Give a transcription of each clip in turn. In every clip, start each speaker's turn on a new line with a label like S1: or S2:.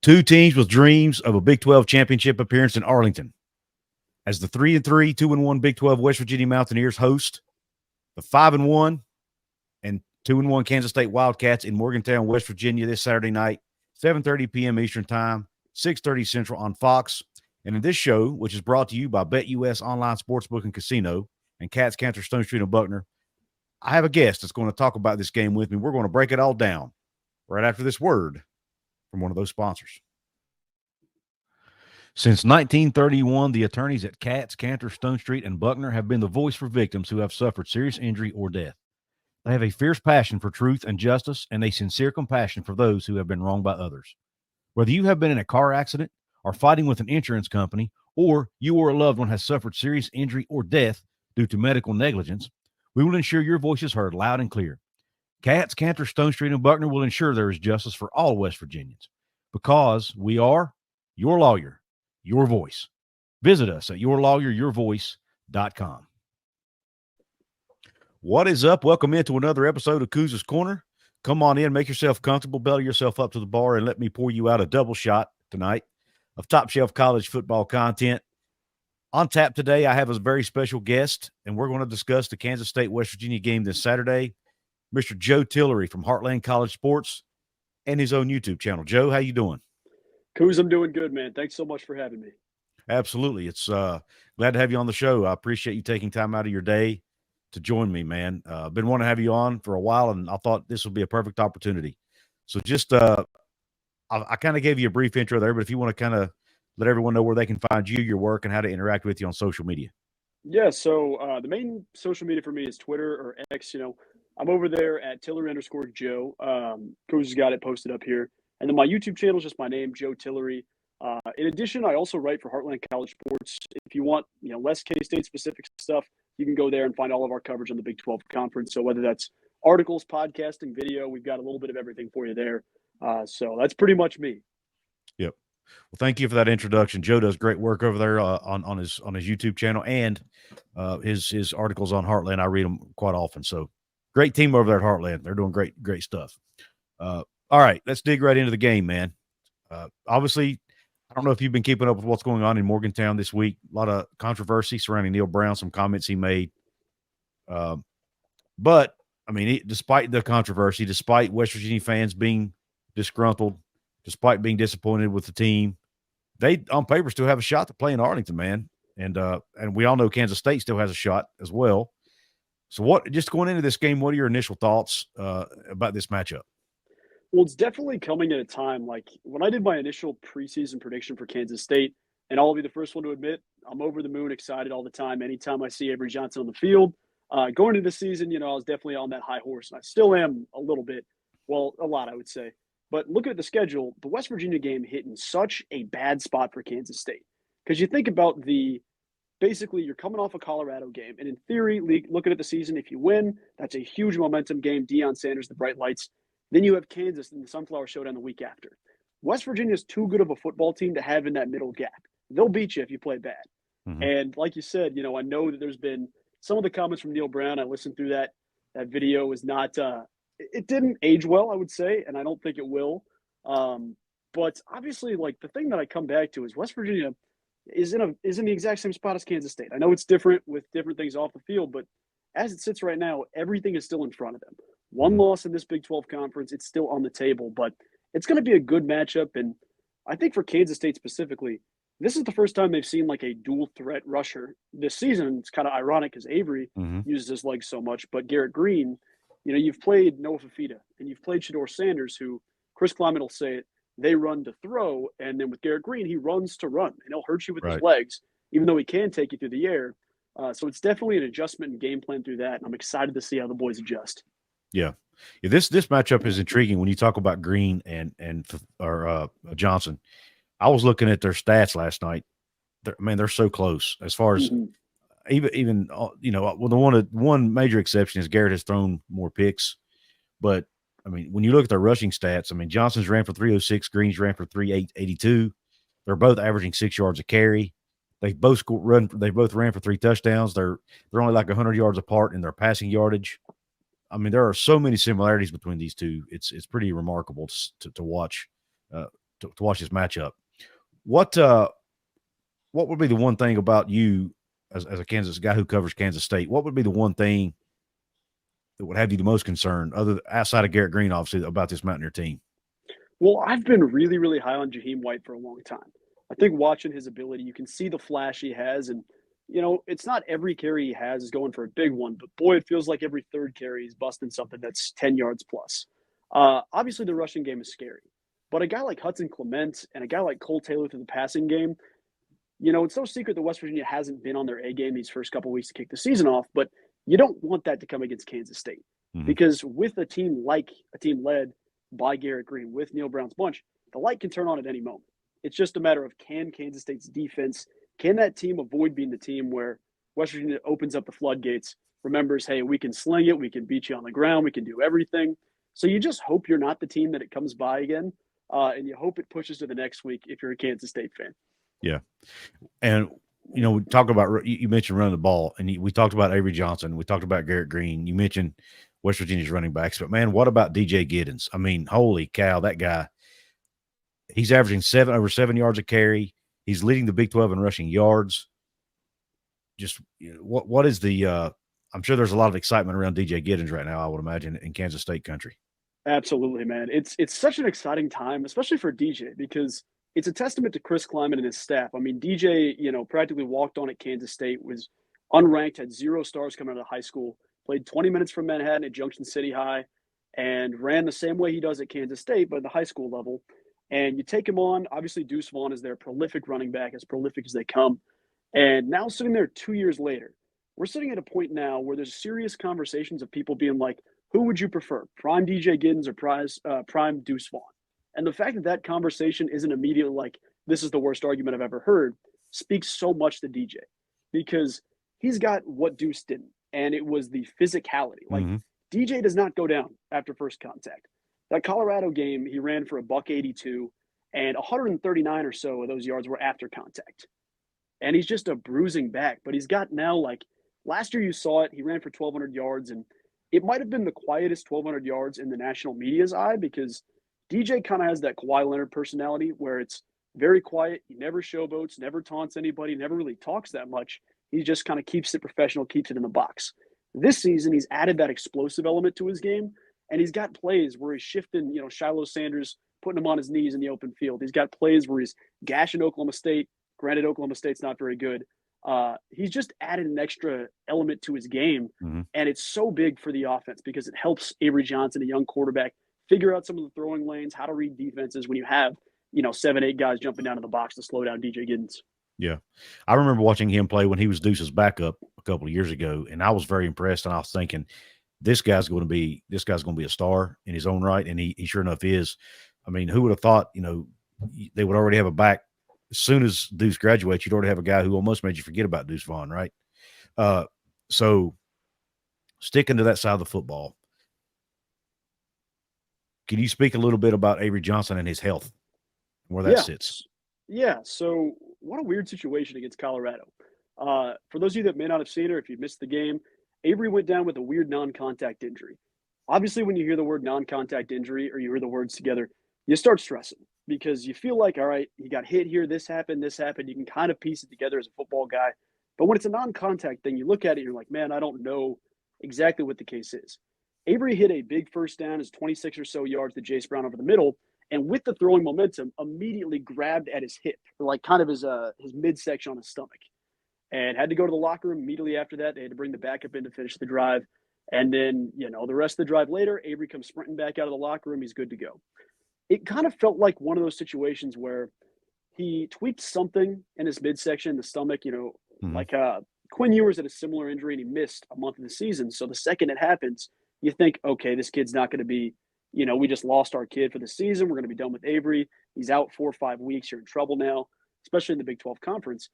S1: Two teams with dreams of a Big 12 championship appearance in Arlington. As the 3-3, 2-1 Big 12 West Virginia Mountaineers host the 5-1 and 2-1 Kansas State Wildcats in Morgantown, West Virginia this Saturday night, 7:30 p.m. Eastern Time, 6:30 Central on Fox. And in this show, which is brought to you by BetUS Online Sportsbook and Casino and Cats, Cantor, Stone Street, and Buckner, I have a guest that's going to talk about this game with me. We're going to break it all down right after this word from one of those sponsors. Since 1931, the attorneys at Cats, Cantor, Stone Street, and Buckner have been the voice for victims who have suffered serious injury or death. They have a fierce passion for truth and justice and a sincere compassion for those who have been wronged by others. Whether you have been in a car accident or fighting with an insurance company, or you or a loved one has suffered serious injury or death due to medical negligence, we will ensure your voice is heard loud and clear. Cats, Cantor, Stone Street, and Buckner will ensure there is justice for all West Virginians because we are your lawyer, your voice. Visit us at yourlawyeryourvoice.com. What is up? Welcome into another episode of Couz's Corner. Come on in, make yourself comfortable, belly yourself up to the bar, and let me pour you out a double shot tonight of top-shelf college football content. On tap today, I have a very special guest, and we're going to discuss the Kansas State West Virginia game this Saturday. Mr. Joe Tillery from Heartland College Sports and his own YouTube channel. Joe, how you doing?
S2: Couz, I'm doing good, man. Thanks so much for having me.
S1: Absolutely. It's glad to have you on the show. I appreciate you taking time out of your day to join me, man. I've been wanting to have you on for a while, and I thought this would be a perfect opportunity. So just I kind of gave you a brief intro there, but if you want to kind of let everyone know where they can find you, your work, and how to interact with you on social media.
S2: Yeah, so the main social media for me is Twitter or X. I'm over there at Tillery_Joe. Couz has got it posted up here. And then my YouTube channel is just my name, Joe Tillery. In addition, I also write for Heartland College Sports. If you want, less K-State specific stuff, you can go there and find all of our coverage on the Big 12 Conference. So whether that's articles, podcasting, video, we've got a little bit of everything for you there. So that's pretty much me.
S1: Yep. Well, thank you for that introduction. Joe does great work over there on his YouTube channel and his articles on Heartland. I read them quite often. So great team over there at Heartland. They're doing great stuff. All right, let's dig right into the game, man. Obviously, I don't know if you've been keeping up with what's going on in Morgantown this week. A lot of controversy surrounding Neal Brown, some comments he made. But, I mean, despite the controversy, despite West Virginia fans being disgruntled, despite being disappointed with the team, they, on paper, still have a shot to play in Arlington, man. And we all know Kansas State still has a shot as well. So just going into this game, what are your initial thoughts about this matchup?
S2: Well, it's definitely coming at a time like when I did my initial preseason prediction for Kansas State, and I'll be the first one to admit I'm over the moon excited all the time. Anytime I see Avery Johnson on the field, going into the season, I was definitely on that high horse, and I still am a little bit. Well, a lot, I would say. But looking at the schedule, the West Virginia game hit in such a bad spot for Kansas State. Because you think about basically you're coming off a Colorado game, and in theory, looking at the season, if you win, that's a huge momentum game. Deion Sanders, the bright lights. Then you have Kansas in the Sunflower Showdown the week after. West Virginia is too good of a football team to have in that middle gap. They'll beat you if you play bad. Mm-hmm. And like you said, I know that there's been some of the comments from Neal Brown. I listened through that. That video was not it didn't age well, I would say, and I don't think it will. But obviously, like the thing that I come back to is West Virginia is in the exact same spot as Kansas State. I know it's different with different things off the field, but as it sits right now, everything is still in front of them. One loss in this Big 12 conference, it's still on the table, but it's going to be a good matchup. And I think for Kansas State specifically, this is the first time they've seen like a dual threat rusher this season. It's kind of ironic because Avery uses his legs so much, but Garrett Green, you've played Noah Fafita and you've played Shedeur Sanders, who Chris Klieman will say it, they run to throw. And then with Garrett Green, he runs to run and he'll hurt you with his legs, even though he can take you through the air. So it's definitely an adjustment and game plan through that. And I'm excited to see how the boys adjust.
S1: Yeah. This matchup is intriguing when you talk about Green and Johnson. I was looking at their stats last night. They're so close as far as even well, the one major exception is Garrett has thrown more picks, but I mean, when you look at their rushing stats, I mean, Johnson's ran for 306, Green's ran for 382. They're both averaging 6 yards a carry. They both ran for 3 touchdowns. They're only like 100 yards apart in their passing yardage. I mean, there are so many similarities between these two. It's pretty remarkable to watch to watch this matchup. What would be the one thing about you as a Kansas guy who covers Kansas State? What would be the one thing that would have you the most concerned, outside of Garrett Green, obviously, about this Mountaineer team?
S2: Well, I've been really, really high on Jaheim White for a long time. I think watching his ability, you can see the flash he has. And, it's not every carry he has is going for a big one, but boy, it feels like every third carry he's busting something that's 10 yards plus. Obviously, the rushing game is scary. But a guy like Hudson Clement and a guy like Cole Taylor through the passing game, it's no secret that West Virginia hasn't been on their A game these first couple of weeks to kick the season off, but you don't want that to come against Kansas State. Because with a team led by Garrett Green, with Neal Brown's bunch, the light can turn on at any moment. It's just a matter of, can Kansas State's defense, can that team avoid being the team where West Virginia opens up the floodgates, remembers, hey, we can sling it, we can beat you on the ground, we can do everything. So you just hope you're not the team that it comes by again, and you hope it pushes to the next week if you're a Kansas State fan.
S1: Yeah. And, we talk about, you mentioned running the ball, and we talked about Avery Johnson. We talked about Garrett Green. You mentioned West Virginia's running backs. But, man, what about DJ Giddens? I mean, holy cow, that guy. He's averaging over 7 yards a carry. He's leading the Big 12 in rushing yards. Just what is the I'm sure there's a lot of excitement around DJ Giddens right now, I would imagine, in Kansas State country.
S2: Absolutely, man. It's such an exciting time, especially for DJ, because it's a testament to Chris Klieman and his staff. I mean, DJ, practically walked on at Kansas State, was unranked, had 0 stars coming out of high school, played 20 minutes from Manhattan at Junction City High, and ran the same way he does at Kansas State, but at the high school level. And you take him on, obviously Deuce Vaughn is their prolific running back, as prolific as they come. And now sitting there 2 years later, we're sitting at a point now where there's serious conversations of people being like, who would you prefer, prime DJ Giddens or prime Deuce Vaughn? And the fact that that conversation isn't immediately like, this is the worst argument I've ever heard, speaks so much to DJ, because he's got what Deuce didn't, and it was the physicality. Like, DJ does not go down after first contact. That Colorado game, he ran for $182, and 139 or so of those yards were after contact. And he's just a bruising back. But he's got now, like, last year you saw it, he ran for 1,200 yards, and it might have been the quietest 1,200 yards in the national media's eye, because DJ kind of has that Kawhi Leonard personality where it's very quiet. He never showboats, never taunts anybody, never really talks that much. He just kind of keeps it professional, keeps it in the box. This season, he's added that explosive element to his game, and he's got plays where he's shifting, Shiloh Sanders, putting him on his knees in the open field. He's got plays where he's gashing Oklahoma State. Granted, Oklahoma State's not very good. He's just added an extra element to his game, and it's so big for the offense because it helps Avery Johnson, a young quarterback, figure out some of the throwing lanes, how to read defenses when you have, 7, 8 guys jumping down to the box to slow down DJ Giddens.
S1: Yeah. I remember watching him play when he was Deuce's backup a couple of years ago, and I was very impressed, and I was thinking, this guy's going to be a star in his own right, and he sure enough is. I mean, who would have thought, they would already have a back. As soon as Deuce graduates, you'd already have a guy who almost made you forget about Deuce Vaughn, right? So sticking to that side of the football, can you speak a little bit about Avery Johnson and his health, where that sits?
S2: Yeah, so what a weird situation against Colorado. For those of you that may not have seen it, or if you missed the game, Avery went down with a weird non-contact injury. Obviously, when you hear the word non-contact injury or you hear the words together, you start stressing because you feel like, all right, he got hit here, this happened. You can kind of piece it together as a football guy. But when it's a non-contact thing, you look at it, you're like, man, I don't know exactly what the case is. Avery hit a big first down, his 26 or so yards to Jace Brown over the middle, and with the throwing momentum, immediately grabbed at his hip, or like kind of his midsection on his stomach, and had to go to the locker room immediately after that. They had to bring the backup in to finish the drive. And then, the rest of the drive later, Avery comes sprinting back out of the locker room. He's good to go. It kind of felt like one of those situations where he tweaked something in his midsection, the stomach, like Quinn Ewers had a similar injury and he missed a month of the season. So the second it happens, you think, okay, this kid's not going to be, we just lost our kid for the season. We're going to be done with Avery. He's out 4 or 5 weeks. You're in trouble now, especially in the Big 12 conference.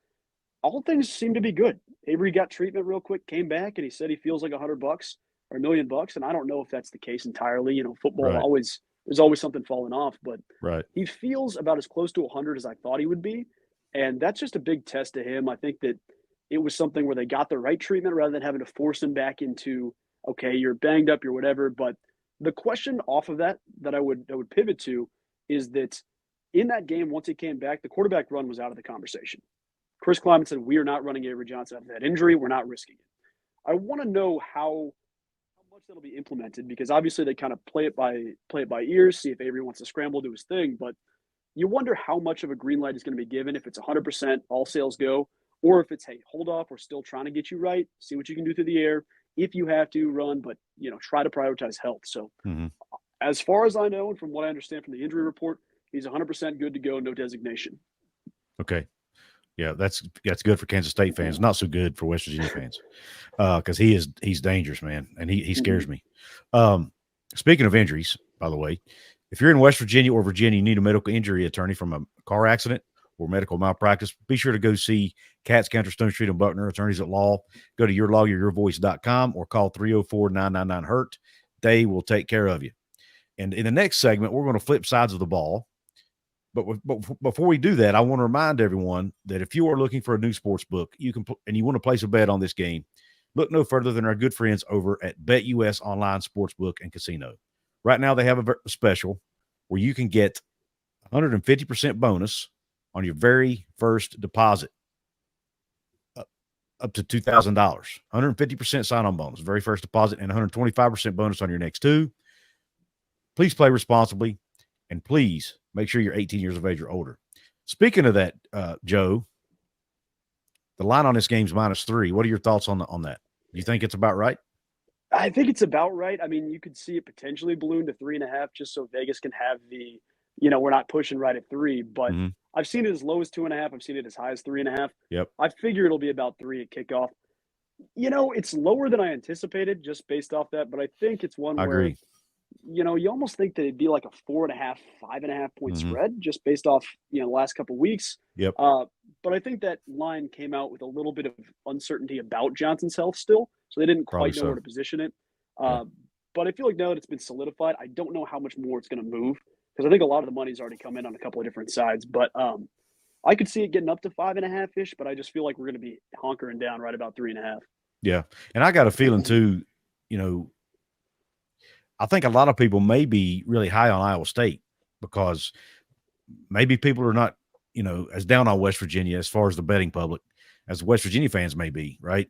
S2: All things seem to be good. Avery got treatment real quick, came back, and he said he feels like $100 or $1 million. And I don't know if that's the case entirely. Football there's always something falling off, but he feels about as close to 100 as I thought he would be. And that's just a big test to him. I think that it was something where they got the right treatment rather than having to force him back into, okay, you're banged up, you're whatever. But the question off of that I would pivot to is that in that game, once he came back, the quarterback run was out of the conversation. Chris Klieman said, we are not running Avery Johnson after that injury. We're not risking it. I want to know how much that'll be implemented, because obviously they kind of play it by ear, see if Avery wants to scramble, do his thing. But you wonder how much of a green light is going to be given, if it's 100% all sales go, or if it's, hey, hold off, we're still trying to get you right, see what you can do through the air. If you have to run, but try to prioritize health. So as far as I know, and from what I understand from the injury report, he's 100% good to go, no designation.
S1: Okay. Yeah, that's good for Kansas State fans. Not so good for West Virginia fans, because he's dangerous, man, and he scares me. Speaking of injuries, by the way, if you're in West Virginia or Virginia, you need a medical injury attorney from a car accident or medical malpractice, be sure to go see Katz, Cantor, Stone Street, and Buckner, attorneys at law. Go to yourlawyeryourvoice.com or call 304-999-HURT. They will take care of you. And in the next segment, we're going to flip sides of the ball. But before we do that, I want to remind everyone that if you are looking for a new sports book, you want to place a bet on this game, look no further than our good friends over at BetUS Online Sportsbook and Casino. Right now, they have a special where you can get 150% bonus on your very first deposit, up to $2,000. 150% sign-on bonus, very first deposit, and 125% bonus on your next two. Please play responsibly, and please make sure you're 18 years of age or older. Speaking of that, Joe, the line on this game is -3. What are your thoughts on that? Do you think it's about right?
S2: I think it's about right. I mean, you could see it potentially balloon to 3.5 just so Vegas can have the, we're not pushing right at 3. But I've seen it as low as 2.5. I've seen it as high as 3.5.
S1: Yep.
S2: I figure it'll be about 3 at kickoff. It's lower than I anticipated just based off that, but I think it's one
S1: I
S2: where
S1: agree.
S2: you almost think that it'd be like a 4.5, 5.5 point spread just based off, the last couple of weeks.
S1: Yep.
S2: But I think that line came out with a little bit of uncertainty about Johnson's health still. So they didn't quite know where to position it. But I feel like now that it's been solidified, I don't know how much more it's going to move, because I think a lot of the money's already come in on a couple of different sides. But I could see it getting up to 5.5-ish, but I just feel like we're going to be honkering down right about 3.5.
S1: Yeah. And I got a feeling too, I think a lot of people may be really high on Iowa State because maybe people are not, as down on West Virginia as far as the betting public as West Virginia fans may be, right?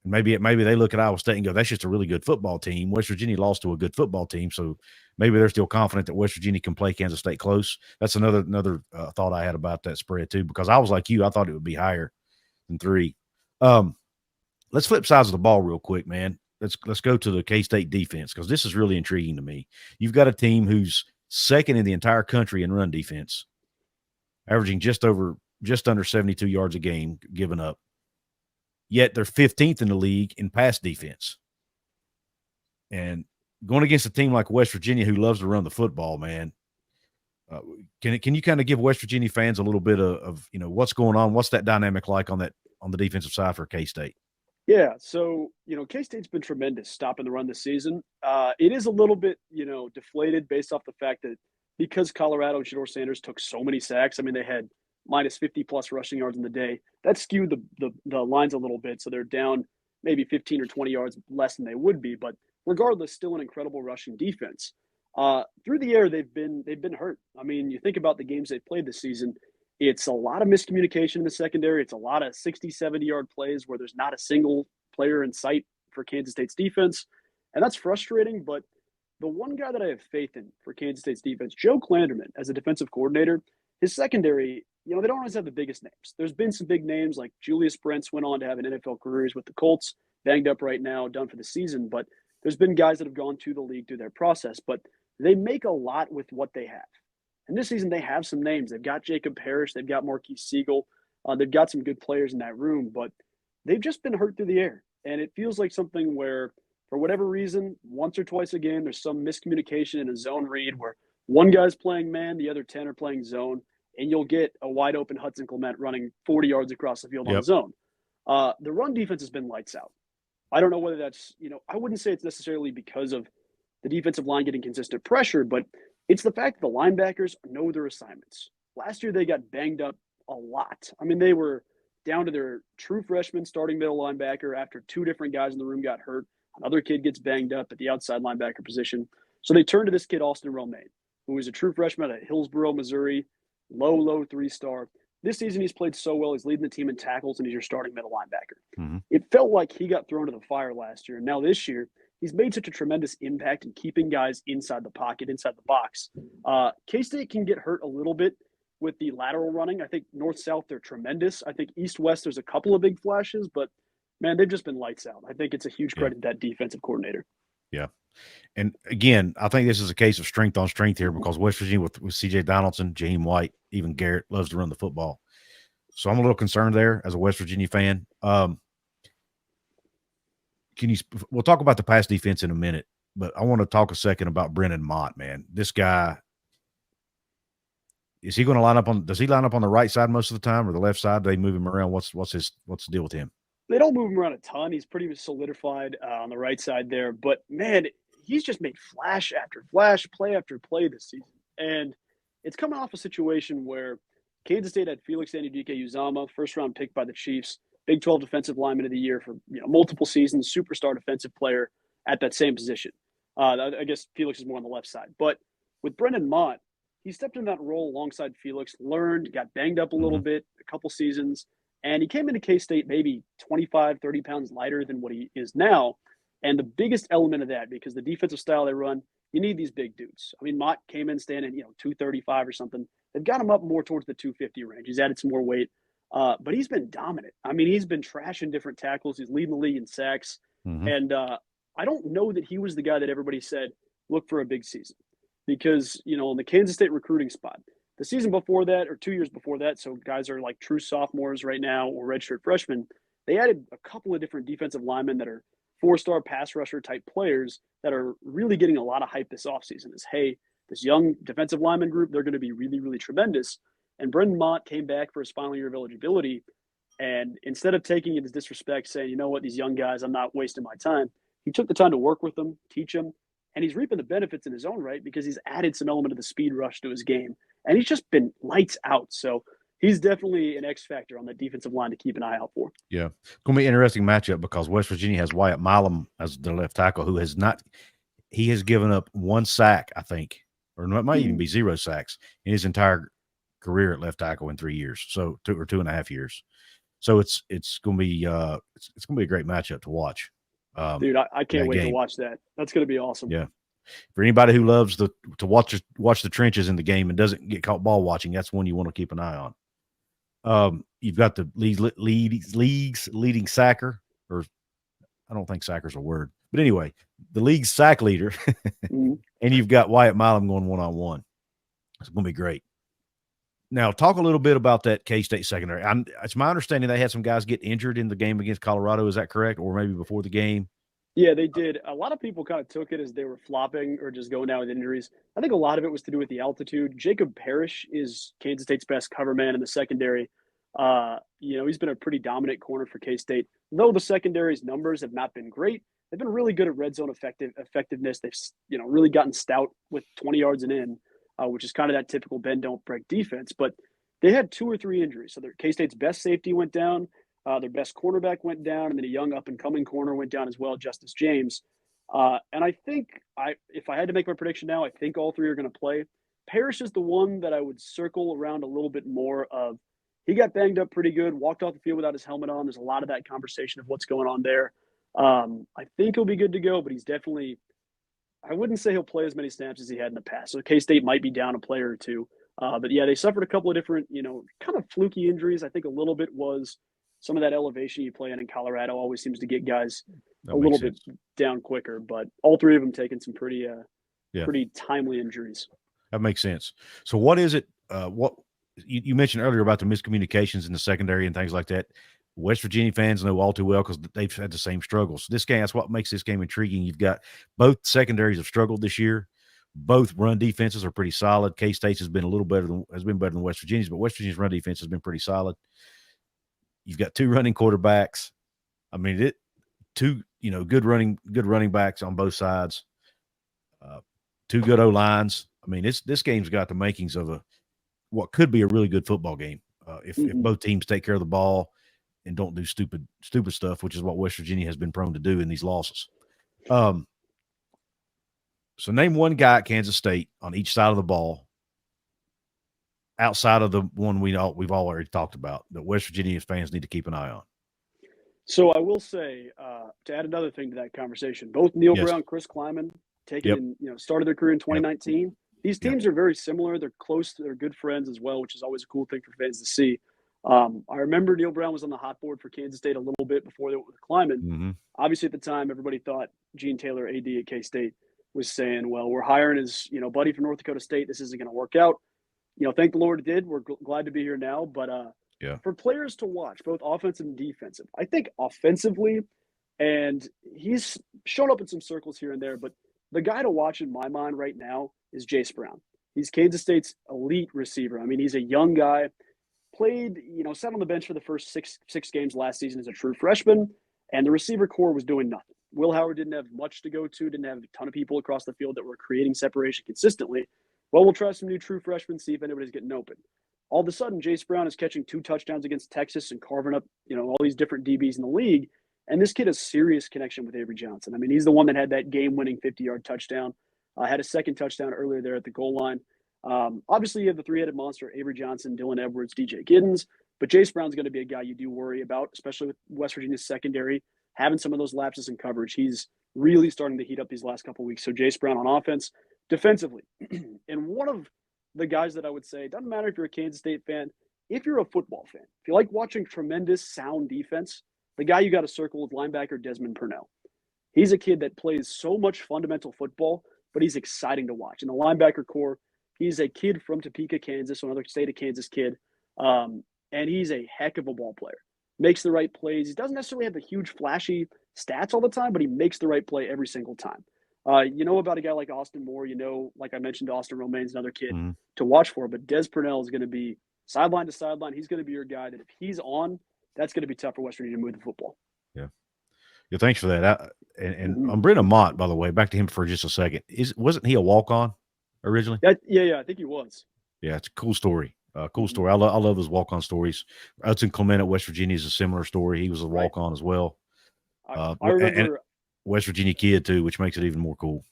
S1: And maybe they look at Iowa State and go, that's just a really good football team. West Virginia lost to a good football team, so maybe they're still confident that West Virginia can play Kansas State close. That's another thought I had about that spread too, because I was like you, I thought it would be higher than 3. Let's flip sides of the ball real quick, man. Let's go to the K-State defense, because this is really intriguing to me. You've got a team who's second in the entire country in run defense, averaging just under 72 yards a game given up. Yet they're 15th in the league in pass defense. And going against a team like West Virginia, who loves to run the football, man, can you kind of give West Virginia fans a little bit of what's going on? What's that dynamic like on the defensive side for K-State?
S2: Yeah, so, K-State's been tremendous stopping the run this season. It is a little bit, deflated based off the fact that because Colorado and Shedeur Sanders took so many sacks, I mean, they had minus 50-plus rushing yards in the day. That skewed the lines a little bit, so they're down maybe 15 or 20 yards less than they would be. But regardless, still an incredible rushing defense. Through the air, they've been hurt. I mean, you think about the games they've played this season, it's a lot of miscommunication in the secondary. It's a lot of 60, 70-yard plays where there's not a single player in sight for Kansas State's defense. And that's frustrating, but the one guy that I have faith in for Kansas State's defense, Joe Klanderman, as a defensive coordinator, his secondary, they don't always have the biggest names. There's been some big names like Julius Brents went on to have an NFL career with the Colts, banged up right now, done for the season. But there's been guys that have gone to the league through their process, but they make a lot with what they have. And this season, they have some names. They've got Jacob Parrish. They've got Marquise Siegel. They've got some good players in that room, but they've just been hurt through the air. And it feels like something where, for whatever reason, once or twice a game, there's some miscommunication in a zone read where one guy's playing man, the other 10 are playing zone, and you'll get a wide-open Hudson Clement running 40 yards across the field on zone. The run defense has been lights out. I don't know whether that's, I wouldn't say it's necessarily because of the defensive line getting consistent pressure, but it's the fact that the linebackers know their assignments. Last year, they got banged up a lot. I mean, they were down to their true freshman starting middle linebacker after 2 different guys in the room got hurt. Another kid gets banged up at the outside linebacker position. So they turned to this kid, Austin Romaine, who was a true freshman at Hillsboro, Missouri. low 3-star. This season, he's played so well. He's leading the team in tackles, and he's your starting middle linebacker.
S1: Mm-hmm.
S2: It felt like he got thrown to the fire last year. And now this year, he's made such a tremendous impact in keeping guys inside the pocket, inside the box. K-State can get hurt a little bit with the lateral running. I think north-south, they're tremendous. I think east-west, there's a couple of big flashes, but, man, they've just been lights out. I think it's a huge credit to that defensive coordinator.
S1: Yeah. And again, I think this is a case of strength on strength here because West Virginia with C.J. Donaldson, Jaheim White, even Garrett loves to run the football. So I'm a little concerned there as a West Virginia fan. We'll talk about the pass defense in a minute, but I want to talk a second about Brennan Mott, man. This guy, is he going to line up does he line up on the right side most of the time or the left side? Do they move him around? What's the deal with him?
S2: They don't move him around a ton. He's pretty solidified on the right side there. But, man, he's just made flash after flash, play after play this season. And it's coming off a situation where Kansas State had Felix Anudike-Uzomah, first-round pick by the Chiefs, Big 12 Defensive Lineman of the Year for multiple seasons, superstar defensive player at that same position. I guess Felix is more on the left side. But with Brennan Mott, he stepped in that role alongside Felix, learned, got banged up a little bit, a couple seasons, and he came into K-State maybe 25, 30 pounds lighter than what he is now. And the biggest element of that, because the defensive style they run, you need these big dudes. I mean, Mott came in standing, 235 or something. They've got him up more towards the 250 range. He's added some more weight, but he's been dominant. I mean, he's been trashing different tackles. He's leading the league in sacks. And I don't know that he was the guy that everybody said, look for a big season. Because, in the Kansas State recruiting spot, the season before that or 2 years before that, so guys are like true sophomores right now or redshirt freshmen, they added a couple of different defensive linemen that are 4-star pass rusher type players that are really getting a lot of hype this offseason is, hey, this young defensive lineman group, they're going to be really, really tremendous. And Brendan Mott came back for his final year of eligibility. And instead of taking it as disrespect, saying, you know what, these young guys, I'm not wasting my time, he took the time to work with them, teach them, and he's reaping the benefits in his own right because he's added some element of the speed rush to his game. And he's just been lights out. So he's definitely an X factor on the defensive line to keep an eye out for.
S1: Yeah. It's going to be an interesting matchup because West Virginia has Wyatt Milam as the left tackle who has given up 1 sack, I think, or it might even be 0 sacks in his entire career at left tackle in 3 years. So 2.5 years. So it's going to be it's going to be a great matchup to watch.
S2: Dude, I can't wait to watch that. That's going to be awesome.
S1: Yeah. For anybody who loves to watch the trenches in the game and doesn't get caught ball watching, that's one you want to keep an eye on. You've got the league's leading sacker, or I don't think sacker's a word, but anyway, the league's sack leader, and you've got Wyatt Milam going one-on-one. It's going to be great. Now, talk a little bit about that K-State secondary. It's my understanding they had some guys get injured in the game against Colorado. Is that correct? Or maybe before the game?
S2: Yeah, they did. A lot of people kind of took it as they were flopping or just going down with injuries. I think a lot of it was to do with the altitude. Jacob Parrish is Kansas State's best cover man in the secondary. He's been a pretty dominant corner for K-State. Though the secondary's numbers have not been great, they've been really good at red zone effectiveness. They've really gotten stout with 20 yards and in, which is kind of that typical bend don't break defense. But they had 2 or 3 injuries. So K-State's best safety went down. Their best cornerback went down, and then a young up-and-coming corner went down as well, Justice James. And I think if I had to make my prediction now, I think all 3 are going to play. Parrish is the one that I would circle around a little bit more of. He got banged up pretty good, walked off the field without his helmet on. There's a lot of that conversation of what's going on there. I think he'll be good to go, but he's definitely – I wouldn't say he'll play as many snaps as he had in the past. So K-State might be down a player or 2. But, yeah, they suffered a couple of different, kind of fluky injuries. I think a little bit was – some of that elevation you play in Colorado always seems to get guys a little bit down quicker, but all 3 of them taking some pretty timely injuries.
S1: That makes sense. So what is it? What you mentioned earlier about the miscommunications in the secondary and things like that. West Virginia fans know all too well because they've had the same struggles. This game, that's what makes this game intriguing. You've got both secondaries have struggled this year. Both run defenses are pretty solid. K-State's has been better than West Virginia's, but West Virginia's run defense has been pretty solid. You've got 2 running quarterbacks. I mean, two good running backs on both sides. 2 good O-lines. I mean, this game's got the makings of what could be a really good football game if both teams take care of the ball and don't do stupid stuff, which is what West Virginia has been prone to do in these losses. So name one guy at Kansas State on each side of the ball outside of the one we've already talked about that West Virginia fans need to keep an eye on?
S2: So I will say, to add another thing to that conversation, both Neal
S1: Yes.
S2: Brown, Chris Klieman,
S1: Yep.
S2: started their career in 2019. These
S1: Yep.
S2: teams are very similar. They're close. They're good friends as well, which is always a cool thing for fans to see. I remember Neal Brown was on the hot board for Kansas State a little bit before they went with Klieman.
S1: Mm-hmm.
S2: Obviously, at the time, everybody thought Gene Taylor, AD at K-State, was saying, well, we're hiring his buddy from North Dakota State. This isn't going to work out. Thank the Lord it did. We're glad to be here now. But for players to watch, both offensive and defensive, I think offensively, and he's shown up in some circles here and there, but the guy to watch in my mind right now is Jace Brown. He's Kansas State's elite receiver. I mean, he's a young guy, played, sat on the bench for the first six games last season as a true freshman, and the receiver core was doing nothing. Will Howard didn't have much to go to, didn't have a ton of people across the field that were creating separation consistently. Well, we'll try some new true freshmen, see if anybody's getting open. All of a sudden, Jace Brown is catching 2 touchdowns against Texas and carving up, all these different DBs in the league. And this kid has serious connection with Avery Johnson. I mean, he's the one that had that game-winning 50-yard touchdown. Had a second touchdown earlier there at the goal line. Obviously, you have the three-headed monster, Avery Johnson, Dylan Edwards, DJ Giddens. But Jace Brown's going to be a guy you do worry about, especially with West Virginia's secondary, having some of those lapses in coverage. He's really starting to heat up these last couple of weeks. So Jace Brown on offense. Defensively, and one of the guys that I would say, it doesn't matter if you're a Kansas State fan, if you're a football fan, if you like watching tremendous sound defense, the guy you got to circle is linebacker Desmond Purnell. He's a kid that plays so much fundamental football, but he's exciting to watch. In the linebacker core, he's a kid from Topeka, Kansas, so another state of Kansas kid, and he's a heck of a ball player. Makes the right plays. He doesn't necessarily have the huge flashy stats all the time, but he makes the right play every single time. About a guy like Austin Moore, like I mentioned, Austin Romaine's another kid to watch for, but Des Purnell is going to be sideline to sideline. He's going to be your guy that if he's on, that's going to be tough for West Virginia to move the football.
S1: Yeah, thanks for that. And Brennan Mott, by the way, back to him for just a second. Wasn't he a walk-on originally?
S2: Yeah, I think he was.
S1: Yeah, it's a cool story. Cool story. I love those walk-on stories. Hudson Clement at West Virginia is a similar story. He was a walk-on as well.
S2: I remember
S1: West Virginia kid too, which makes it even more cool.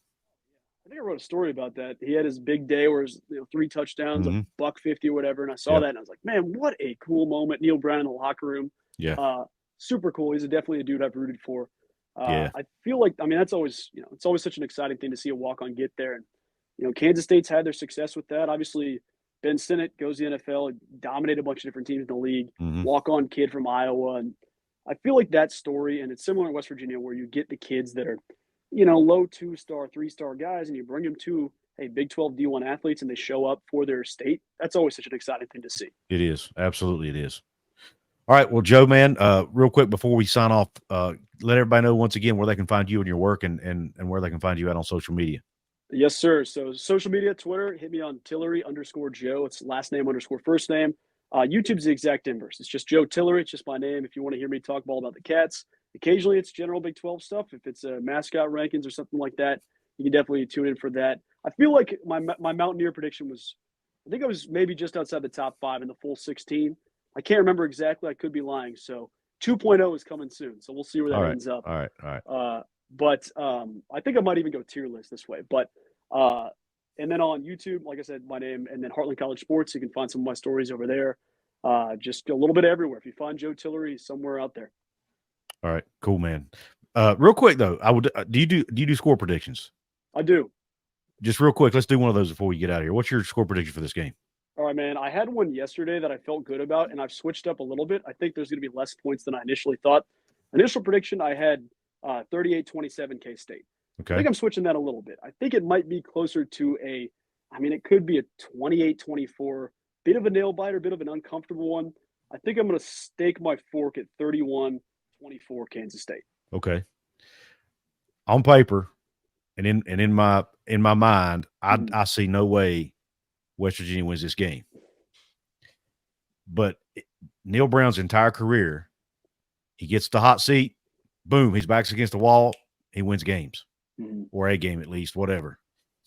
S2: I think I wrote a story about that. He had his big day where his 3 touchdowns, $150 or whatever, and I saw that and I was like, man, what a cool moment. Neal Brown in the locker room.
S1: Yeah.
S2: Super cool. He's definitely a dude I've rooted for.
S1: Yeah.
S2: I feel like, that's always, it's always such an exciting thing to see a walk-on get there. And, Kansas State's had their success with that. Obviously, Ben Sinnott goes to the NFL, dominated a bunch of different teams in the league, walk-on kid from Iowa. And I feel like that story, and it's similar in West Virginia where you get the kids that are, low 2-star, 3-star guys, and you bring them to, Big 12 D1 athletes and they show up for their state. That's always such an exciting thing to see.
S1: It is. Absolutely it is. All right. Well, Joe, man, real quick before we sign off, let everybody know once again where they can find you and your work and where they can find you out on social media.
S2: Yes, sir. So social media, Twitter, hit me on Tillery_Joe. It's last name _ first name. YouTube's the exact inverse. It's just Joe Tillery. It's just my name. If you want to hear me talk ball about the Cats, occasionally it's general Big 12 stuff. If it's mascot rankings or something like that, you can definitely tune in for that. I feel like my Mountaineer prediction was, I think I was maybe just outside the top 5 in the full 16. I can't remember exactly. I could be lying. So 2.0 is coming soon. So we'll see where that ends up.
S1: All right.
S2: But I think I might even go tier list this way. But and then on YouTube, like I said, my name, and then Heartland College Sports, you can find some of my stories over there. Just a little bit everywhere. If you find Joe Tillery, he's somewhere out there.
S1: All right, cool, man. Real quick though, do you do score predictions?
S2: I do.
S1: Just real quick, let's do one of those before we get out of here. What's your score prediction for this game?
S2: All right, man. I had one yesterday that I felt good about, and I've switched up a little bit. I think there's going to be less points than I initially thought. Initial prediction, I had 38-27 K-State.
S1: Okay.
S2: I think I'm switching that a little bit. I think it might be closer to it could be a 28-24, bit of a nail biter, bit of an uncomfortable one. I think I'm going to stake my fork at 31-24 Kansas State.
S1: Okay. On paper, and in my mind, I see no way West Virginia wins this game. But Neal Brown's entire career, he gets the hot seat, boom, his back's against the wall, he wins games, or a game at least, whatever.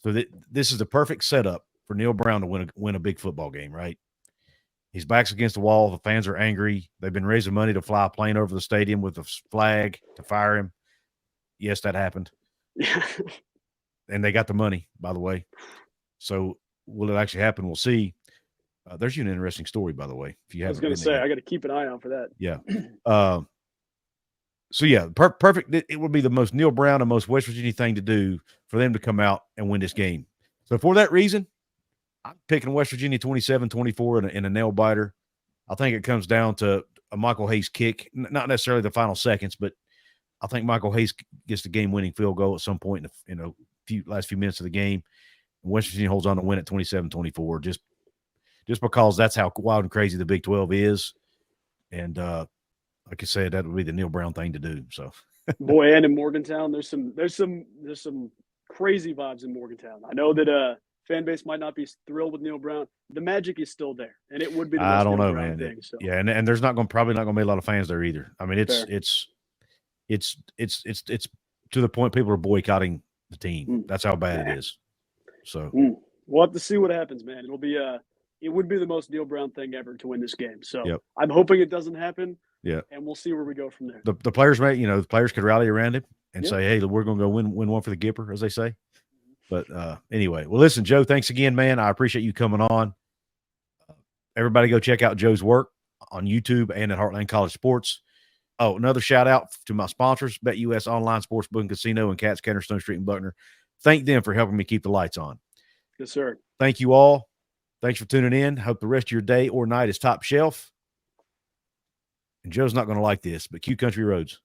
S1: So this is the perfect setup for Neal Brown to win a big football game, right? His back's against the wall. The fans are angry. They've been raising money to fly a plane over the stadium with a flag to fire him. Yes, that happened. And they got the money, by the way. So will it actually happen? We'll see. There's an interesting story, by the way. If you
S2: I was
S1: haven't
S2: going
S1: been
S2: to say,
S1: there.
S2: I got to keep an eye out for that.
S1: Yeah. So yeah, perfect. It would be the most Neal Brown and most West Virginia thing to do for them to come out and win this game. So for that reason, I'm picking West Virginia 27-24 in a nail biter. I think it comes down to a Michael Hayes kick, not necessarily the final seconds, but I think Michael Hayes gets the game-winning field goal at some point in a last few minutes of the game. And West Virginia holds on to win at 27-24, just because that's how wild and crazy the Big 12 is. And like I said, that would be the Neal Brown thing to do. So,
S2: boy, and in Morgantown, there's some crazy vibes in Morgantown. I know that fan base might not be thrilled with Neal Brown. The magic is still there, and it would be the most Neal Brown
S1: man.
S2: thing. So.
S1: Yeah, and there's probably not going to be a lot of fans there either. I mean, it's to the point people are boycotting the team. That's how bad it is. So
S2: we'll have to see what happens, man. It would be the most Neal Brown thing ever to win this game. So
S1: yep.
S2: I'm hoping it doesn't happen.
S1: Yeah,
S2: and we'll see where we go from there.
S1: The players the players could rally around him and say, "Hey, we're going to go win one for the Gipper," as they say. But anyway, well, listen, Joe, thanks again, man. I appreciate you coming on. Everybody go check out Joe's work on YouTube and at Heartland College Sports. Oh, another shout out to my sponsors, BetUS Online Sportsbook and Casino in Cats, Cantor, Stone Street, and Buckner. Thank them for helping me keep the lights on.
S2: Yes, sir.
S1: Thank you all. Thanks for tuning in. Hope the rest of your day or night is top shelf. And Joe's not going to like this, but cue Country Roads.